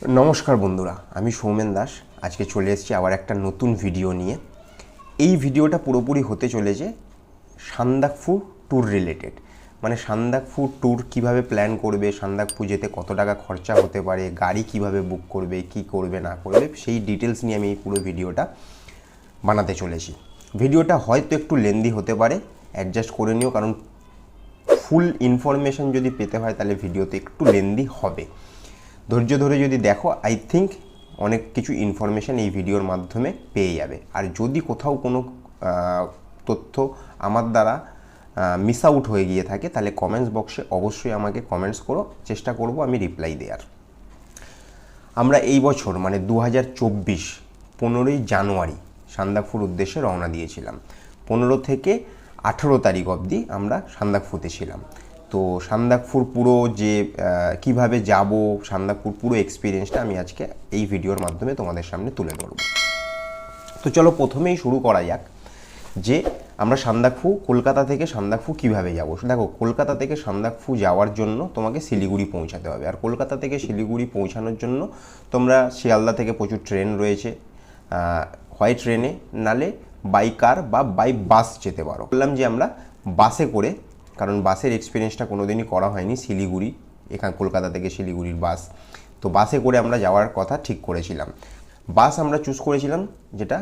নমস্কার বন্ধুরা, আমি সৌমেন দাস। আজকে চলে এসেছি আবার একটা নতুন ভিডিও নিয়ে। এই ভিডিওটা পুরোপুরি হতে চলেছে সান্দাকফু ট্যুর রিলেটেড। মানে সান্দাকফু ট্যুর কিভাবে প্ল্যান করবে, সান্দাকফু যেতে কত টাকা খরচা হতে পারে, গাড়ি কিভাবে বুক করবে, কি করবে না করবে, সেই ডিটেলস নিয়ে আমি এই পুরো ভিডিওটা বানাতে চলেছি। ভিডিওটা হয়তো একটু লেন্দি হতে পারে, অ্যাডজাস্ট করে নিও, কারণ ফুল ইনফরমেশন যদি পেতে হয় তাহলে ভিডিওতে একটু লেন্দি হবে। ধৈর্য ধরে যদি দেখো, আই থিঙ্ক অনেক কিছু ইনফরমেশান এই ভিডিওর মাধ্যমে পেয়ে যাবে। আর যদি কোথাও কোনো তথ্য আমার দ্বারা মিস আউট হয়ে গিয়ে থাকে তাহলে কমেন্টস বক্সে অবশ্যই আমাকে কমেন্টস করো, চেষ্টা করব আমি রিপ্লাই দেওয়ার। আমরা এই বছর মানে 2024 15ই জানুয়ারি সান্দাকফুর উদ্দেশ্যে রওনা দিয়েছিলাম। 15 থেকে 18 তারিখ অবধি আমরা সান্দাকফুতে ছিলাম। তো সান্দাকফুর পুরো যে কিভাবে যাব, সান্দাকফুর পুরো এক্সপিরিয়েন্সটা আমি আজকে এই ভিডিওর মাধ্যমে তোমাদের সামনে তুলে ধরব। তো চলো প্রথমেই শুরু করা যাক যে আমরা সান্দাকফু, কলকাতা থেকে সান্দাকফু কিভাবে যাব। দেখো, কলকাতা থেকে সান্দাকফু যাওয়ার জন্য তোমাকে শিলিগুড়ি পৌঁছাতে হবে। আর কলকাতা থেকে শিলিগুড়ি পৌঁছানোর জন্য তোমরা শিয়ালদা থেকে প্রচুর ট্রেন রয়েছে, হয় ট্রেনে নালে বাই কার বা বাই বাস যেতে পারো। বললাম যে আমরা বাসে করে, কারণ বাসের এক্সপিরিয়েন্সটা কোনো দিনই করা হয়নি শিলিগুড়ি, এখান কলকাতা থেকে শিলিগুড়ির বাস। তো বাসে করে আমরা যাওয়ার কথা ঠিক করেছিলাম। বাস আমরা চুজ করেছিলাম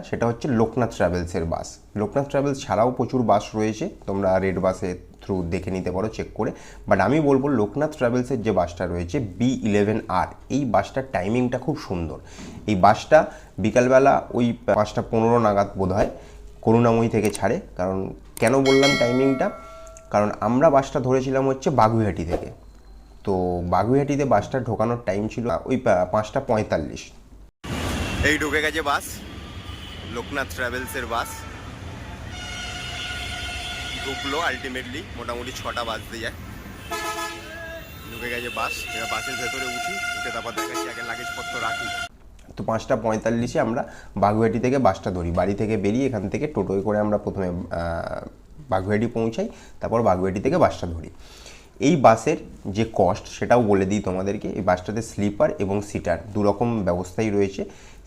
সেটা হচ্ছে লোকনাথ ট্রাভেলসের বাস। লোকনাথ ট্রাভেলস ছাড়াও প্রচুর বাস রয়েছে, তোমরা রেড বাসের থ্রু দেখে নিতে পারো চেক করে। বাট আমি বলবো লোকনাথ ট্রাভেলসের যে বাসটা রয়েছে B11R, এই বাসটার টাইমিংটা খুব সুন্দর। এই বাসটা বিকালবেলা ওই 5:15 নাগাদ বোধ হয় করুণাময়ী থেকে ছাড়ে। কারণ কেন বললাম টাইমিংটা, কারণ আমরা বাসটা ধরেছিলাম হচ্ছে বাগুইহাটি থেকে। তো বাগুইহাটিতে বাসটা ঢোকানোর টাইম ছিল ওই 5:45। এই ঢুকে গেছে বাস, লোকনাথ ট্রাভেলসের বাস ঢুকলো। আলটিমেটলি মোটামুটি 6টা বাজতে যায়, ঢুকে গেছে বাস। এবার বাসের ভেতরে উঠে তারপর দেখাচ্ছি আগে লাগেজপত্র রাখি। তো 5:45 আমরা বাগুইহাটি থেকে বাসটা ধরি। বাড়ি থেকে বেরিয়ে এখান থেকে টোটোয় করে আমরা প্রথমে বাগুইহাটি পৌঁছাই, তারপর বাগুইহাটি থেকে বাসটা ধরি। এই বাসের যে কস্ট সেটাও বলে দিই তোমাদেরকে। এই বাসটাতে স্লিপার এবং সিটার দুরকম ব্যবস্থাই রয়েছে।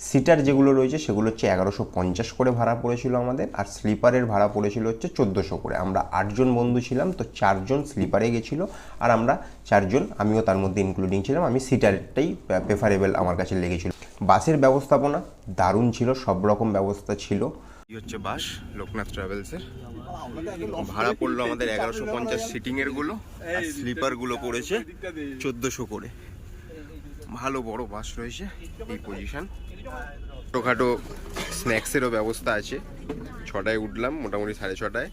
সিটার যেগুলো রয়েছে সেগুলো হচ্ছে 1150 করে ভাড়া পড়েছিল আমাদের, আর স্লিপারের ভাড়া পড়েছিল হচ্ছে 1400 করে। আমরা 8 জন বন্ধু ছিলাম, তো 4 জন স্লিপারে গেছিলো আর আমরা 4 জন, আমিও তার মধ্যে ইনক্লুডিং ছিলাম। আমি সিটারটাই প্রেফারেবল আমার কাছে লেগেছিল। বাসের ব্যবস্থাপনা দারুণ ছিল, সব রকম ব্যবস্থা ছিল। এই হচ্ছে বাস লোকনাথ ট্রাভেলসের। ভাড়া পড়লো আমাদের 1150 সিটিংয়ের গুলো, আর স্লিপার গুলো পড়েছে 1400 করে। ভালো বড় বাস রয়েছে এই পজিশন। ছোটোখাটো স্ন্যাক্সেরও ব্যবস্থা আছে। 6টায় উঠলাম, মোটামুটি 6:30টায়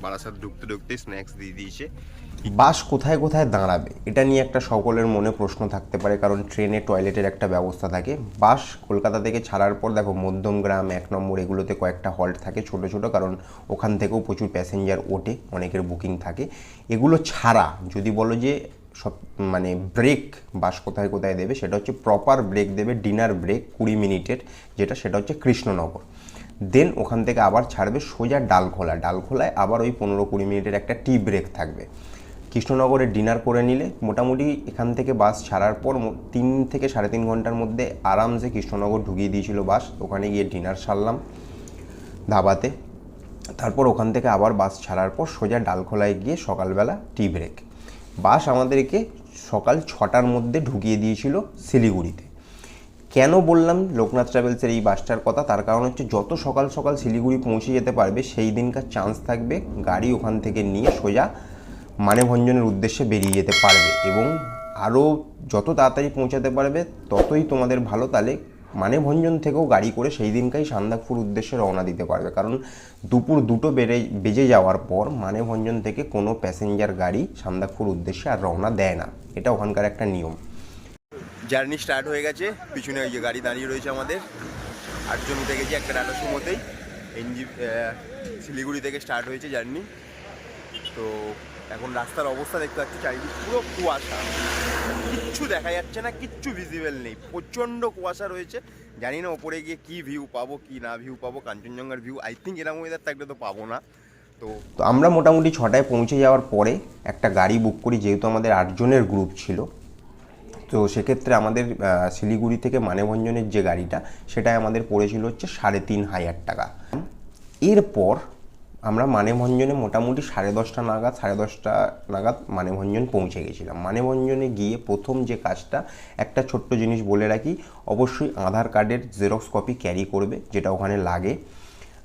বারাসাত ঢুকতে ঢুকতেই স্ন্যাক্স দিয়ে দিয়েছে। বাস কোথায় কোথায় দাঁড়াবে এটা নিয়ে একটা সকলের মনে প্রশ্ন থাকতে পারে, কারণ ট্রেনে টয়লেটের একটা ব্যবস্থা থাকে। বাস কলকাতা থেকে ছাড়ার পর দেখো মধ্যমগ্রাম, 1 নম্বর এগুলোতে কয়েকটা হল্ট থাকে ছোট ছোট, কারণ ওখান থেকেও প্রচুর প্যাসেঞ্জার ওঠে, অনেকের বুকিং থাকে। এগুলো ছাড়া যদি বলো যে সব মানে ব্রেক বাস কোথায় কোথায় দেবে, সেটা হচ্ছে প্রপার ব্রেক দেবে, ডিনার ব্রেক 20 মিনিটের, সেটা হচ্ছে কৃষ্ণনগর। দেন ওখান থেকে আবার ছাড়বে সোজা ডালখোলায় আবার ওই 15-20 মিনিটের একটা টি ব্রেক থাকবে। কৃষ্ণনগরে ডিনার করে নিলে মোটামুটি এখান থেকে বাস ছাড়ার পর 3 থেকে 3.5 ঘন্টার মধ্যে আরামসে কৃষ্ণনগর ঢুকিয়ে দিয়েছিল বাস। ওখানে গিয়ে ডিনার সারলাম ধাবাতে। তারপর ওখান থেকে আবার বাস ছাড়ার পর সোজা ডালখোলায় গিয়ে সকালবেলা টি ব্রেক। বাস আমাদেরকে সকাল 6টার মধ্যে ঢুকিয়ে দিয়েছিল শিলিগুড়িতে। কেন বললাম লোকনাথ ট্রাভেলসের এই বাসটার কথা, তার কারণ হচ্ছে যত সকাল সকাল শিলিগুড়ি পৌঁছে যেতে পারবে সেই দিনকার চান্স থাকবে গাড়ি ওখান থেকে নিয়ে সোজা মানেভঞ্জনের উদ্দেশ্যে বেরিয়ে যেতে পারবে, এবং আরও যত তাড়াতাড়ি পৌঁছাতে পারবে ততই তোমাদের ভালো। তাহলে মানেভঞ্জন থেকেও গাড়ি করে সেই দিনকাই সান্দাকফুর উদ্দেশ্যে রওনা দিতে পারবে, কারণ দুপুর 2টো বেজে যাওয়ার পর মানেভঞ্জন থেকে কোনো প্যাসেঞ্জার গাড়ি সান্দাকফুর উদ্দেশ্যে আর রওনা দেয় না। এটা ওখানকার একটা নিয়ম। জার্নি স্টার্ট হয়ে গেছে, পিছনে ওই যে গাড়ি দাঁড়িয়ে রয়েছে আমাদের। 8 জন উঠে গেছি একটা টাটার সময়তেই। শিলিগুড়ি থেকে স্টার্ট হয়েছে জার্নি। তো এখন রাস্তার অবস্থা দেখতে পাচ্ছি, চারিদিক পুরো কুয়াশা, কিচ্ছু দেখা যাচ্ছে না, কিচ্ছু ভিজিবল নেই, প্রচণ্ড কুয়াশা রয়েছে। জানি না ওপরে গিয়ে কী ভিউ পাবো কি না ভিউ পাবো, কাঞ্চনজঙ্ঘার ভিউ আই থিঙ্ক এরকম ওয়েদার থাকলে তো পাবো না। তো আমরা মোটামুটি 6টায় পৌঁছে যাওয়ার পরে একটা গাড়ি বুক করি, যেহেতু আমাদের 8 জনের গ্রুপ ছিল। তো সেক্ষেত্রে আমাদের শিলিগুড়ি থেকে মানেভঞ্জনের যে গাড়িটা সেটাই আমাদের পড়েছিল হচ্ছে 3,500 টাকা। এরপর আমরা মানেভঞ্জনে মোটামুটি 10:30 নাগাদ 10:30 নাগাদ মানেভঞ্জন পৌঁছে গেছিলাম। মানেভঞ্জনে গিয়ে প্রথম যে কাজটা, একটা ছোট্ট জিনিস বলে রাখি, অবশ্যই আধার কার্ডের জেরক্স কপি ক্যারি করবে, যেটা ওখানে লাগে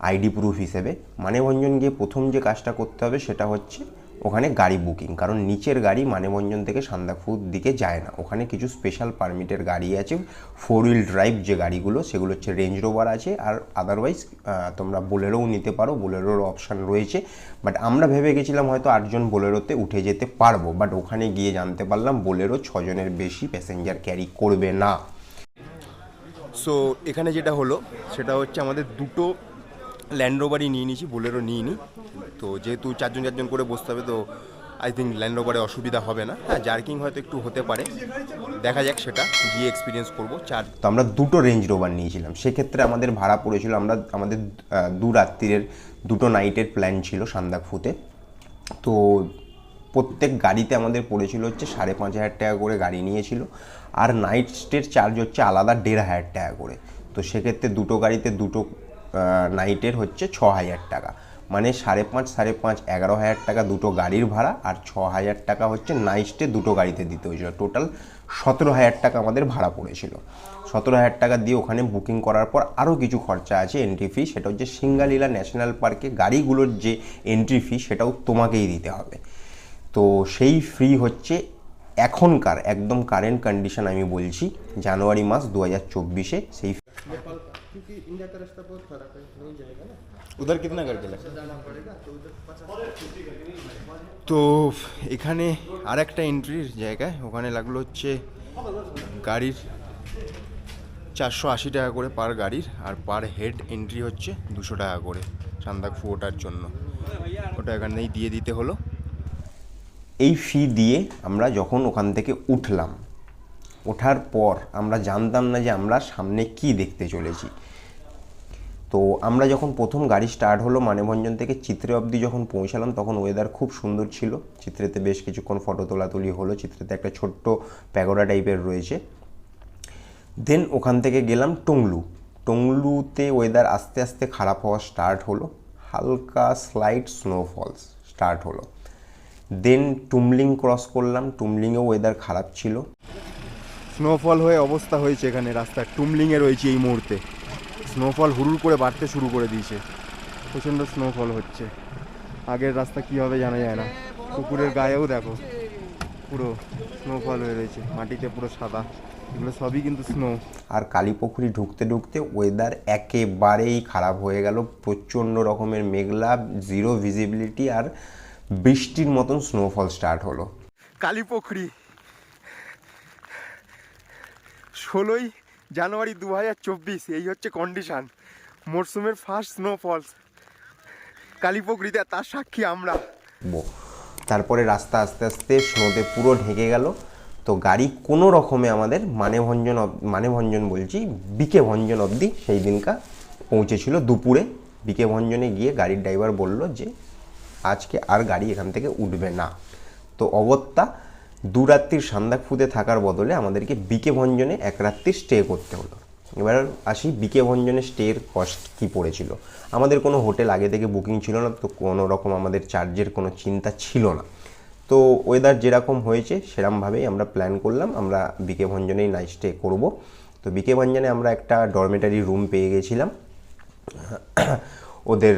আইডি প্রুফ হিসেবে। মানেভঞ্জন গিয়ে প্রথম যে কাজটা করতে হবে সেটা হচ্ছে ওখানে গাড়ি বুকিং, কারণ নিচের গাড়ি মানেভঞ্জন থেকে সান্দাকফুর দিকে যায় না। ওখানে কিছু স্পেশাল পারমিটের গাড়ি আছে, 4 হুইল ড্রাইভ যে গাড়িগুলো, সেগুলো হচ্ছে রেঞ্জ রোভার আছে, আর আদারওয়াইজ তোমরা বোলেরোও নিতে পারো, বোলেরোর অপশান রয়েছে। বাট আমরা ভেবে গেছিলাম হয়তো 8 জন বোলেরোতে উঠে যেতে পারবো, বাট ওখানে গিয়ে জানতে পারলাম বোলেরো 6 জনের বেশি প্যাসেঞ্জার ক্যারি করবে না। সো এখানে যেটা হলো সেটা হচ্ছে আমাদের দুটো ল্যান্ড রোভারই নিয়ে নিয়েছি, বোলেরো নিয়ে নিই। তো যেহেতু 4 জন করে বসতে হবে, তো আই থিঙ্ক ল্যান্ড রোভারে অসুবিধা হবে না। হ্যাঁ, জার্কিং হয়তো একটু হতে পারে, দেখা যাক, সেটা গিয়ে এক্সপিরিয়েন্স করবো। তো আমরা দুটো রেঞ্জ রোভার নিয়েছিলাম, সেক্ষেত্রে আমাদের ভাড়া পড়েছিল, আমাদের 2 রাত্রির 2 নাইটের প্ল্যান ছিল সান্দাকফুতে। তো প্রত্যেক গাড়িতে আমাদের পড়েছিল হচ্ছে 5,500 টাকা করে গাড়ি নিয়েছিল, আর নাইট স্টের চার্জ হচ্ছে আলাদা 1,500 টাকা করে। তো সেক্ষেত্রে দুটো গাড়িতে দুটো নাইটের হচ্ছে 6,000 টাকা, মানে 5,500 11,000 টাকা দুটো গাড়ির ভাড়া, আর 6,000 টাকা হচ্ছে নাইট স্টে দুটো গাড়িতে দিতে হয়েছিল। টোটাল 17,000 টাকা আমাদের ভাড়া পড়েছিল। 17,000 টাকা দিয়ে ওখানে বুকিং করার পর আরও কিছু খরচা আছে এন্ট্রি ফি, সেটা হচ্ছে সিঙ্গালীলা ন্যাশনাল পার্কে গাড়িগুলোর যে এন্ট্রি ফি সেটাও তোমাকেই দিতে হবে। তো সেই ফ্রি হচ্ছে এখনকার একদম কারেন্ট কন্ডিশন আমি বলছি, জানুয়ারি মাস 2024-এ সেই। क्योंकि इंडिया का रास्ता बहुत फर्क है, नहीं जाएगा ना उधर कितना करके जाना पड़ेगा, तो उधर 50। তো এখানে আর একটা এন্ট্রির জায়গায় ওখানে লাগলো হচ্ছে গাড়ির 480 টাকা করে পার গাড়ির, আর পার হেড এন্ট্রি হচ্ছে 200 টাকা করে সান্দাকফু ওঠার জন্য। ওটা এখানেই দিয়ে দিতে হলো। এই ফি দিয়ে আমরা যখন ওখান থেকে উঠলাম, ওঠার পর আমরা জানতাম না যে আমরা সামনে কি দেখতে চলেছি। তো আমরা যখন প্রথম গাড়ি স্টার্ট হলো মানেভঞ্জন থেকে চিত্রে অবধি যখন পৌঁছালাম, তখন ওয়েদার খুব সুন্দর ছিল। চিত্রেতে বেশ কিছুক্ষণ ফটো তোলাতুলি হলো, চিত্রেতে একটা ছোট্ট প্যাগোডা টাইপের রয়েছে। দেন ওখান থেকে গেলাম টংলুতে ওয়েদার আস্তে আস্তে খারাপ হওয়া স্টার্ট হলো, হালকা স্লাইট স্নোফলস স্টার্ট হলো। দেন টুমলিং ক্রস করলাম, টুমলিংয়েও ওয়েদার খারাপ ছিল, স্নোফল হয়ে অবস্থা হয়েছে এখানে রাস্তা। টুমলিংয়ে রয়েছে এই মুহূর্তে, স্নোফল হুড়ুর করে বাড়তে শুরু করে দিয়েছে, প্রচণ্ড স্নোফল হচ্ছে। আগের রাস্তা কী হবে জানা যায় না। পুকুরের গায়েও দেখো পুরো স্নোফল হয়ে রয়েছে, মাটিতে পুরো সাদা, এগুলো সবই কিন্তু স্নো। আর কালীপুকুরি ঢুকতে ঢুকতে ওয়েদার একেবারেই খারাপ হয়ে গেল, প্রচণ্ড রকমের মেঘলা, জিরো ভিজিবিলিটি, আর বৃষ্টির মতন স্নোফল স্টার্ট হলো। কালীপুকুরি 16ই জানুয়ারি 2024, এই হচ্ছে কন্ডিশান, মরসুমের ফার্স্ট স্নোফলস কালীপুকুরিতে, তার সাক্ষী আমরা। তারপরে রাস্তা আস্তে আস্তে স্নোতে পুরো ঢেকে গেল। তো গাড়ি কোনো রকমে আমাদের মানেভঞ্জন বলছি বিকে ভঞ্জন অবধি সেই দিনকা পৌঁছেছিল দুপুরে। বিকে ভঞ্জনে গিয়ে গাড়ির ড্রাইভার বলল যে আজকে আর গাড়ি এখান থেকে উঠবে না। তো অগত্যা 2 রাত্রির সান্দাকফুতে থাকার বদলে আমাদেরকে বিকে ভঞ্জনে 1 রাত্রি স্টে করতে হলো। এবার আসি বিকে ভঞ্জনে স্টের কস্ট কী পড়েছিল। আমাদের কোনো হোটেল আগে থেকে বুকিং ছিল না, তো কোনো রকম আমাদের চার্জের কোনো চিন্তা ছিল না। তো ওয়েদার যেরকম হয়েছে সেরকমভাবেই আমরা প্ল্যান করলাম আমরা বিকে ভঞ্জনেই নাইট স্টে করবো। তো বিকে ভঞ্জনে আমরা একটা ডরমেটারি রুম পেয়ে গেছিলাম, ওদের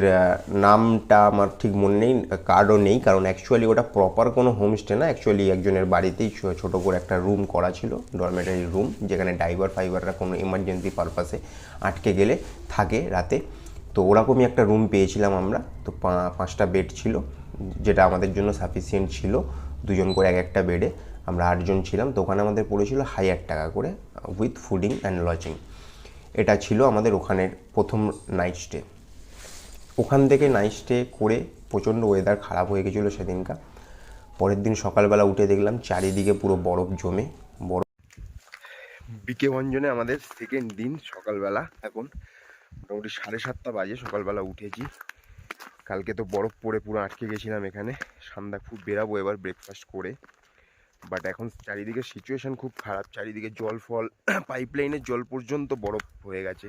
নামটা আমার ঠিক মনে নেই, কার্ডও নেই, কারণ অ্যাকচুয়ালি ওটা প্রপার কোনো হোমস্টে না, অ্যাকচুয়ালি একজনের বাড়িতেই ছোটো করে একটা রুম করা ছিল, ডরমেটারি রুম, যেখানে ড্রাইভাররা কোনো এমার্জেন্সি পারপাসে আটকে গেলে থাকে রাতে। তো ওরকমই একটা রুম পেয়েছিলাম আমরা। তো 5টা বেড ছিল, যেটা আমাদের জন্য সাফিসিয়েন্ট ছিল, 2 জন করে একটা বেডে, আমরা 8 জন ছিলাম। তো ওখানে আমাদের পড়েছিল 1,000 টাকা করে উইথ ফুডিং অ্যান্ড লজিং। এটা ছিল আমাদের ওখানের প্রথম নাইট স্টে। ওখান থেকে নাইট স্টে করে প্রচণ্ড ওয়েদার খারাপ হয়ে গেছিলো সেদিনকা। পরের দিন সকালবেলা উঠে দেখলাম চারিদিকে পুরো বরফ জমে। বিকে ভঞ্জনে আমাদের সেকেন্ড দিন সকালবেলা, এখন মোটামুটি 7:30 বাজে, সকালবেলা উঠেছি। কালকে তো বরফ পড়ে পুরো আটকে গেছিলাম এখানে। সান্দাকফু বেরাবো এবার ব্রেকফাস্ট করে। বাট এখন চারিদিকে সিচুয়েশান খুব খারাপ, চারিদিকে জল ফল, পাইপলাইনের জল পর্যন্ত বরফ হয়ে গেছে,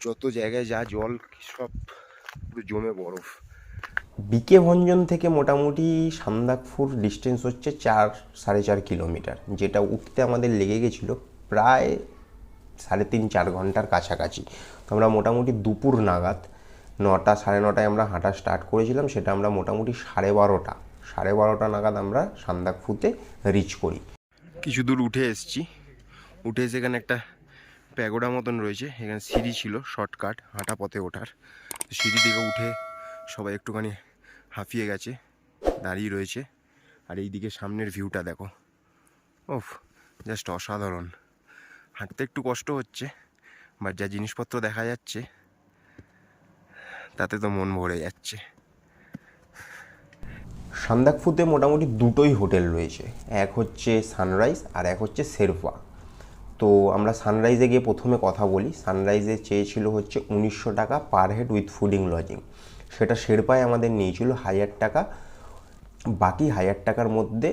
যত জায়গায় যা জল সব পুরো জমে বরফ। বিকে ভঞ্জন থেকে মোটামুটি সান্দাকফু ডিস্টেন্স হচ্ছে 4-4.5 কিলোমিটার, যেটা উঠতে আমাদের লেগে গেছিলো প্রায় 3.5-4 ঘন্টার কাছাকাছি। তো আমরা মোটামুটি দুপুর নাগাদ 9-9:30 আমরা হাঁটা স্টার্ট করেছিলাম, সেটা আমরা মোটামুটি 12:30 নাগাদ আমরা সান্দাকফুতে রিচ করি। কিছু দূর উঠে এসেছি, উঠে এসে এখানে একটা প্যাগোডা মতন রয়েছে, এখানে সিঁড়ি ছিল শর্টকাট হাঁটা পথে ওঠার। সিঁড়ি থেকে উঠে সবাই একটুখানি হাঁফিয়ে গেছে, দাঁড়িয়ে রয়েছে। আর এই দিকে সামনের ভিউটা দেখো, ওফ জাস্ট অসাধারণ। হাঁটতে একটু কষ্ট হচ্ছে, বাট যা জিনিসপত্র দেখা যাচ্ছে তাতে তো মন ভরে যাচ্ছে। সান্দাকফুতে মোটামুটি দুটোই হোটেল রয়েছে, এক হচ্ছে সানরাইজ আর এক হচ্ছে শেরপা। তো আমরা সানরাইজে গিয়ে প্রথমে কথা বলি। সানরাইজে চেয়েছিল হচ্ছে 1900 টাকা per head with fooding lodging, সেটা শেরপায় আমাদের নিয়েছিল 1000 টাকা। বাকি 1000 টাকার মধ্যে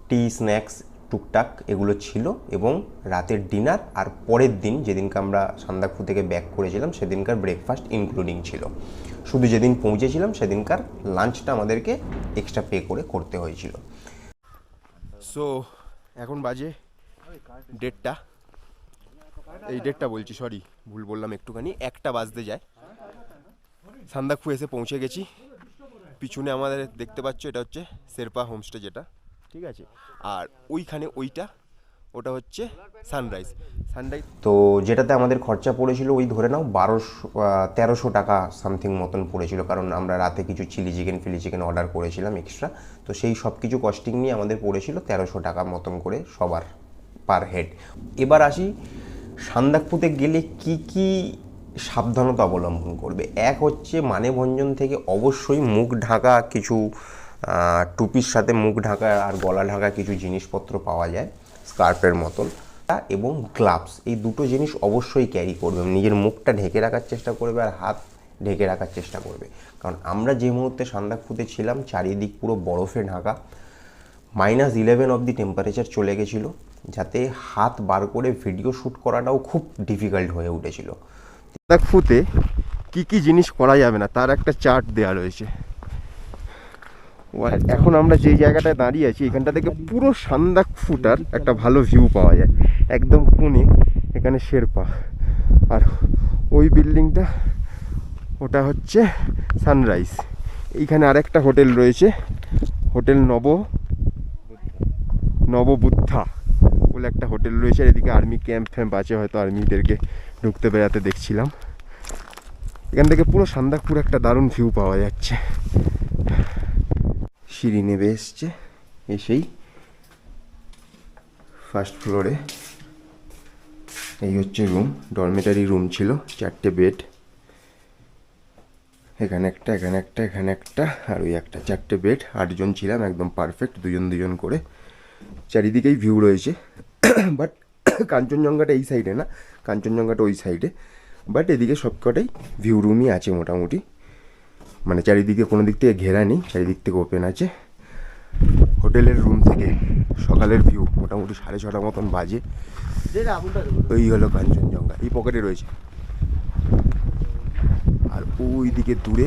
টি স্ন্যাক্স টুকটাক এগুলো ছিল, এবং রাতের ডিনার আর পরের দিন যেদিনকে আমরা সান্দাকফু থেকে ব্যাক করেছিলাম সেদিনকার ব্রেকফাস্ট ইনক্লুডিং ছিল। শুধু যেদিন পৌঁছেছিলাম সেদিনকার লাঞ্চটা আমাদেরকে এক্সট্রা পে করে করতে হয়েছিল। সো এখন বাজে 1:30, এই 1:30 বলছি, সরি ভুল বললাম একটুখানি, 1টা বাজতে যায়। সান্দাকফু এসে পৌঁছে গেছি। পিছনে আমাদের দেখতে পাচ্ছ এটা হচ্ছে শেরপা হোমস্টে যেটা, ঠিক আছে। আর ওইখানে ওটা হচ্ছে সানরাইজ। তো যেটাতে আমাদের খরচা পড়েছিল ওই ধরে নাও 1300 টাকা সামথিং মতন পড়েছিল, কারণ আমরা রাতে কিছু চিলি চিকেন অর্ডার করেছিলাম এক্সট্রা। তো সেই সব কিছু কস্টিং নিয়ে আমাদের পড়েছিল 1300 টাকা মতন করে সবার পার হেড। এবার আসি সান্দাকফুতে গেলে কি কি সাবধানতা অবলম্বন করবে। এক হচ্ছে মানেভঞ্জন থেকে অবশ্যই মুখ ঢাকা কিছু টুপির সাথে মুখ ঢাকা আর গলা ঢাকা কিছু জিনিসপত্র পাওয়া যায় স্কার্ফের মতন, এবং গ্লাভস, এই দুটো জিনিস অবশ্যই ক্যারি করবে। নিজের মুখটা ঢেকে রাখার চেষ্টা করবে আর হাত ঢেকে রাখার চেষ্টা করবে, কারণ আমরা যে মুহূর্তে সান্দাকফুতে ছিলাম চারিদিক পুরো বরফে ঢাকা, -11 অবধি টেম্পারেচার চলে গেছিলো, যাতে হাত বার করে ভিডিও শ্যুট করাটাও খুব ডিফিকাল্ট হয়ে উঠেছিল। সান্দাকফুতে কী কী জিনিস করা যাবে না তার একটা চার্ট দেওয়া রয়েছে। এখন আমরা যেই জায়গাটায় দাঁড়িয়ে আছি এখানটা থেকে পুরো সান্দাকফুটার একটা ভালো ভিউ পাওয়া যায়, একদম কোণে এখানে শেরপা, আর ওই বিল্ডিংটা ওটা হচ্ছে সানরাইজ। এইখানে আরেকটা হোটেল রয়েছে, হোটেল নববুদ্ধা বলে একটা হোটেল রয়েছে। এদিকে আর্মি ক্যাম্প আছে, হয়তো আর্মিদেরকে ঢুকতে বেড়াতে দেখছিলাম। এখান থেকে পুরো সান্দাকফুর একটা দারুণ ভিউ পাওয়া যাচ্ছে। সিঁড়ি নেমে এসছে, এসেই ফার্স্ট ফ্লোরে এই হচ্ছে রুম, ডরমেটারি রুম ছিল, 4টে বেড, এখানে একটা এখানে একটা এখানে একটা আর ওই একটা, 4টে বেড, 8 জন ছিলাম, একদম পারফেক্ট, 2 করে। চারিদিকেই ভিউ রয়েছে, বাট কাঞ্চনজঙ্ঘাটা এই সাইডে না, কাঞ্চনজঙ্ঘাটা ওই সাইডে, বাট এদিকে সবকটাই ভিউ রুমই আছে মোটামুটি, মানে চারিদিকে কোনো দিক থেকে ঘেরা নেই, চারিদিক থেকে ওপেন আছে। হোটেলের রুম থেকে সকালের ভিউ মোটামুটি 6:30 মতন বাজে। ওই হলো কাঞ্চনজঙ্ঘা, এই পকেটে রয়েছে, আর ওই দিকে দূরে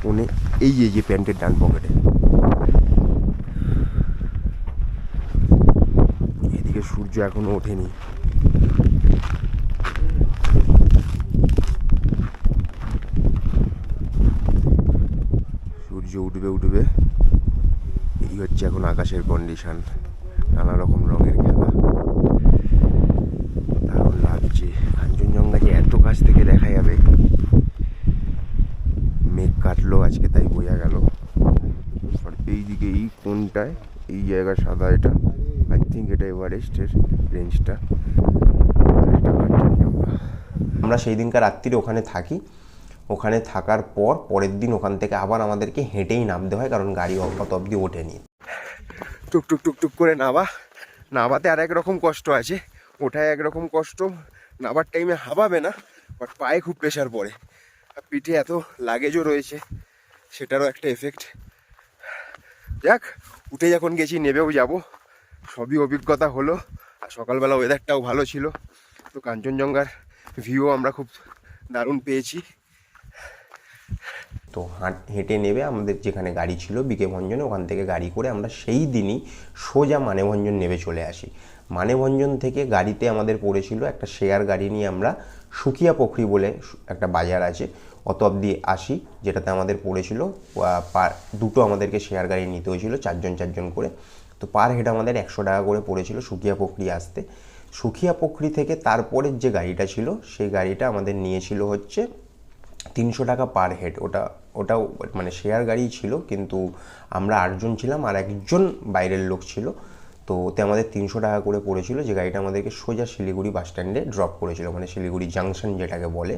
কোণে এই যে প্যান্টের ডান পকেটে, এদিকে সূর্য এখনো ওঠেনি। সূর্য উঠবে, এই হচ্ছে এখন আকাশের কন্ডিশন, নানা রকম রঙের খেলা, দারুণ লাগছে। কাঞ্চনজঙ্ঘা যে এত কাছ থেকে দেখা যাবে, মেঘ কাটলো আজকে তাই বোঝা গেল। আর এইদিকে এই কোনটায় এই জায়গা সাদা, এটা আই থিঙ্ক এটা এভারেস্টের রেঞ্জটা। আমরা সেই দিনকার রাত্রিরে ওখানে থাকি, ওখানে থাকার পরের দিন ওখান থেকে আবার আমাদেরকে হেঁটেই নামতে হয়, কারণ গাড়ি অত অবধি ওঠেনি। টুকটুক করে নামাতে আর একরকম কষ্ট আছে, ওঠায় একরকম কষ্ট, নামার টাইমে হাঁপাবে না, বাট পায়ে খুব প্রেশার পড়ে, আর পিঠে এত লাগেজও রয়েছে, সেটারও একটা এফেক্ট। যাক, উঠেই এখন গেছি, নেবেও যাব, সবই অভিজ্ঞতা হলো। আর সকালবেলা ওয়েদারটাও ভালো ছিল, তো কাঞ্চনজঙ্ঘার ভিউ আমরা খুব দারুণ পেয়েছি। তো হেঁটে নেবে আমাদের যেখানে গাড়ি ছিল বিকে ভঞ্জনে, ওখান থেকে গাড়ি করে আমরা সেই দিনই সোজা মানেভঞ্জন নেমে চলে আসি। মানেভঞ্জন থেকে গাড়িতে আমাদের পড়েছিল একটা শেয়ার গাড়ি নিয়ে আমরা সুকিয়া পুকুরি বলে একটা বাজার আছে অত অবধি আসি, যেটাতে আমাদের পড়েছিল দুটো আমাদেরকে শেয়ার গাড়ি নিতে হয়েছিল, চারজন করে। তো পার হেড আমাদের 100 টাকা করে পড়েছিল সুকিয়া পুকুরি আসতে। সুকিয়া পুকুরি থেকে তারপরের যে গাড়িটা ছিল সেই গাড়িটা আমাদের নিয়েছিল হচ্ছে 300 টাকা পার হেড। ওটাও মানে শেয়ার গাড়ি ছিল, কিন্তু আমরা 8 জন ছিলাম আর একজন বাইরের লোক ছিল। তো ওতে আমাদের 300 টাকা করে পড়েছিল, যে গাড়িটা আমাদেরকে সোজা শিলিগুড়ি বাস স্ট্যান্ডে ড্রপ করেছিল, মানে শিলিগুড়ি জাংশন যেটাকে বলে।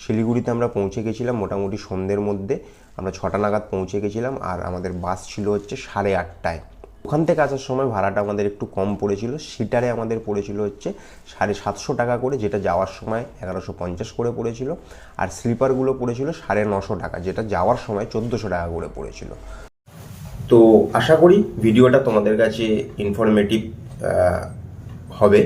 শিলিগুড়িতে আমরা পৌঁছে গেছিলাম মোটামুটি সন্ধ্যের মধ্যে, আমরা 6টা নাগাদ পৌঁছে গেছিলাম। আর আমাদের বাস ছিল হচ্ছে 8:30টায়। ওখান থেকে আসার সময় ভাড়াটা আমাদের একটু কম পড়েছিল, সিটারে আমাদের পড়েছিল হচ্ছে 750 টাকা করে, যেটা যাওয়ার সময় 1150 করে পড়েছিল। আর স্লিপারগুলো পড়েছিল 950 টাকা, যেটা যাওয়ার সময় 1400 টাকা করে পড়েছিল। তো আশা করি ভিডিওটা তোমাদের কাছে ইনফরমেটিভ হবে।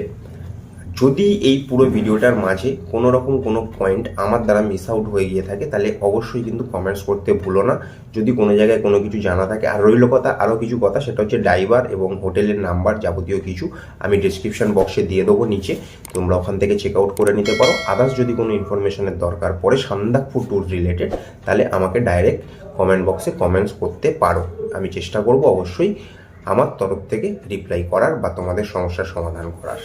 যদি এই পুরো ভিডিওটার মাঝে কোনো রকম কোনো পয়েন্ট আমার দ্বারা মিস আউট হয়ে গিয়ে থাকে, তাহলে অবশ্যই কিন্তু কমেন্টস করতে ভুলো না। যদি কোনো জায়গায় কোনো কিছু জানা থাকে, আর রইল কথা আরও কিছু কথা, সেটা হচ্ছে ড্রাইভার এবং হোটেলের নাম্বার যাবতীয় কিছু আমি ডিসক্রিপশন বক্সে দিয়ে দেবো নিচে, তোমরা ওখান থেকে চেক আউট করে নিতে পারো। আদার্স যদি কোনো ইনফরমেশনের দরকার পড়ে সান্দাকফু ট্যুর রিলেটেড, তাহলে আমাকে ডাইরেক্ট কমেন্ট বক্সে কমেন্টস করতে পারো। আমি চেষ্টা করব অবশ্যই আমার তরফ থেকে রিপ্লাই করার বা তোমাদের সমস্যার সমাধান করার।